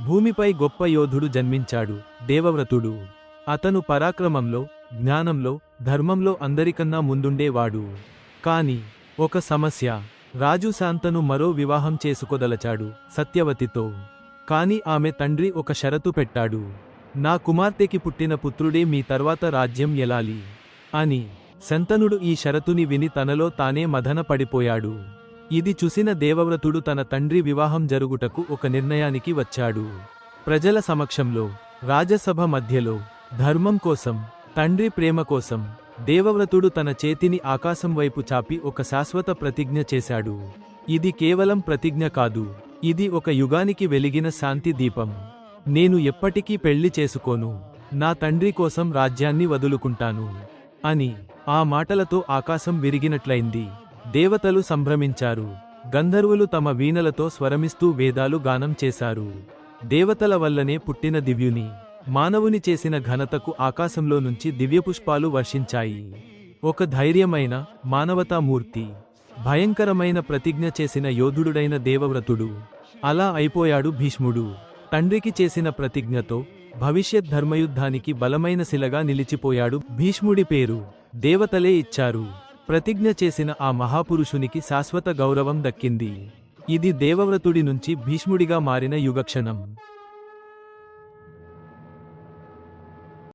భూమిపై గొప్ప యోధుడు జన్మించాడు, దేవవ్రతుడు. అతను పరాక్రమంలో, జ్ఞానంలో, ధర్మంలో అందరికన్నా ముందుండేవాడు. కాని ఒక సమస్య. రాజు శాంతను మరో వివాహం చేసుకోదలచాడు, సత్యవతితో. కాని ఆమె తండ్రి ఒక షరతు పెట్టాడు. నా కుమార్తెకి పుట్టిన పుత్రుడే మీ తర్వాత రాజ్యం ఏలాలి అని. శంతనుడు ఈ షరతుని విని తనలో తానే మదన పడిపోయాడు. ఇది చూసిన దేవవ్రతుడు తన తండ్రి వివాహం జరుగుటకు ఒక నిర్ణయానికి వచ్చాడు. ప్రజల సమక్షంలో, రాజసభ మధ్యలో, ధర్మం కోసం, తండ్రి ప్రేమ కోసం దేవవ్రతుడు తన చేతిని ఆకాశం వైపు చాపి ఒక శాశ్వత ప్రతిజ్ఞ చేశాడు. ఇది కేవలం ప్రతిజ్ఞ కాదు, ఇది ఒక యుగానికి వెలిగిన శాంతి దీపం. నేను ఎప్పటికీ పెళ్లి చేసుకోను, నా తండ్రి కోసం రాజ్యాన్ని వదులుకుంటాను అని. ఆ మాటలతో ఆకాశం విరిగినట్లయింది. దేవతలు సంభ్రమించారు. గంధర్వులు తమ వీణలతో స్వరమిస్తూ వేదాలు గానం చేశారు. దేవతల వల్లనే పుట్టిన దివ్యుని, మానవుని చేసిన ఘనతకు ఆకాశంలో నుంచి దివ్యపుష్పాలు వర్షించాయి. ఒక ధైర్యమైన, మానవతామూర్తి, భయంకరమైన ప్రతిజ్ఞ చేసిన యోధుడుడైన దేవవ్రతుడు. అలా అయిపోయాడు భీష్ముడు. తండ్రికి చేసిన ప్రతిజ్ఞతో భవిష్యత్ ధర్మయుద్ధానికి బలమైన శిలగా నిలిచిపోయాడు. భీష్ముడి పేరు దేవతలే ఇచ్చారు. ప్రతిజ్ఞ చేసిన ఆ మహాపురుషునికి శాశ్వత గౌరవం దక్కింది. ఇది దేవవ్రతుడి నుంచి భీష్ముడిగా మారిన యుగక్షణం.